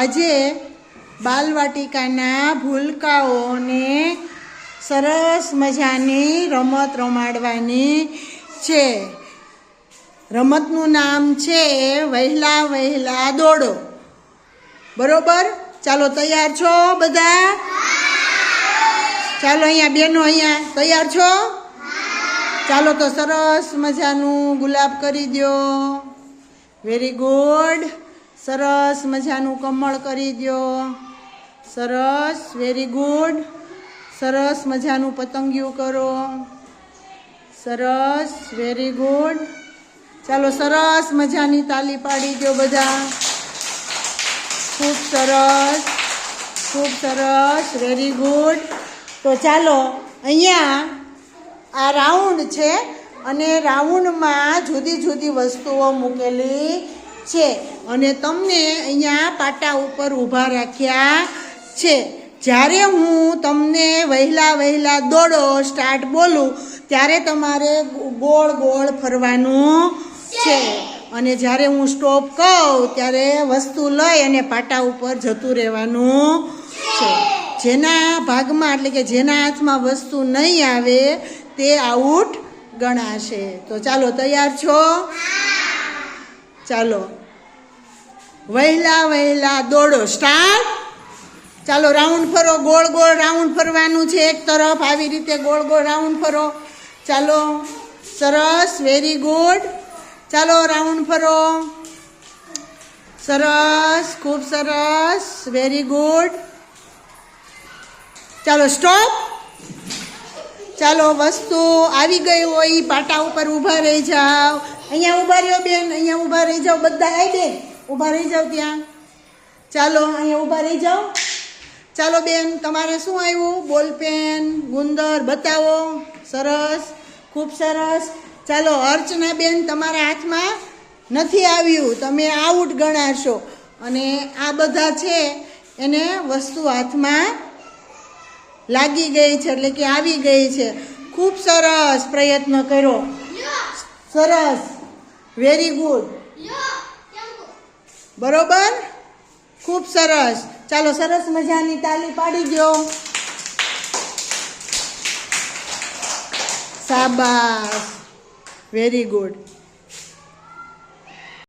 આજે બાલવાટિકાના ભૂલકાઓને સરસ મજાની રમત રમાડવાની છે. રમતનું નામ છે વહેલા વહેલા દોડો. બરોબર? ચાલો, તૈયાર છો બધા? ચાલો, અહીંયા બેનો, અહીંયા તૈયાર છો? ચાલો, તો સરસ મજાનું ગુલાબ કરી દો. Very good. સરસ મજાનું કમળ કરી દો. સરસ, વેરી ગુડ. સરસ મજાનું પતંગિયું કરો. સરસ, વેરી ગુડ. ચાલો, સરસ મજાની તાલી પાડી દો બધા. ખૂબ સરસ, ખૂબ સરસ, વેરી ગુડ. તો ચાલો, અહીંયા આ રાઉન્ડ છે અને રાઉન્ડમાં જુદી જુદી વસ્તુઓ મૂકેલી છે અને તમને અહીંયા પાટા ઉપર ઊભા રાખ્યા છે. જ્યારે હું તમને વહેલા વહેલા દોડો સ્ટાર્ટ બોલું ત્યારે તમારે ગોળ ગોળ ફરવાનું છે અને જ્યારે હું સ્ટોપ કહું ત્યારે વસ્તુ લઈ અને પાટા ઉપર જતું રહેવાનું છે. જેના ભાગમાં એટલે કે જેના હાથમાં વસ્તુ નહીં આવે તે આઉટ ગણાશે. તો ચાલો, તૈયાર છો? ચાલો, વહેલા વહેલા દોડો સ્ટાર્ટ. ચાલો, રાઉન્ડ ફરો. ગોળ ગોળ રાઉન્ડ ફરવાનું છે એક તરફ. આવી રીતે ગોળ ગોળ રાઉન્ડ ફરો. ચાલો, સરસ, વેરી ગુડ. ચાલો, રાઉન્ડ ફરો. સરસ, ખૂબ સરસ, વેરી ગુડ. ચાલો, સ્ટોપ. ચાલો, વસ્તુ આવી ગઈ હોય પાટા ઉપર ઊભા રહી જાઓ. અહીંયા ઊભા રહ્યો બેન, અહીંયા ઊભા રહી જાઓ બધા. આવી બેન, ઊભા રહી જાઓ ત્યાં. ચાલો, અહીંયા ઊભા રહી જાઓ. ચાલો બેન, તમારે શું આવ્યું? બોલપેન, ગુંદર બતાવો. સરસ, ખૂબ સરસ. ચાલો, અર્ચના બેન, તમારા હાથમાં નથી આવ્યું, તમે આઉટ ગણાશો. અને આ બધા છે એને વસ્તુ હાથમાં લાગી ગઈ છે એટલે કે આવી ગઈ છે. ખૂબ સરસ પ્રયત્ન કર્યો. સરસ, વેરી ગુડ. બરોબર, ખૂબ સરસ. ચાલો, સરસ મજાની તાલી પાડી દો. શાબાશ, વેરી ગુડ.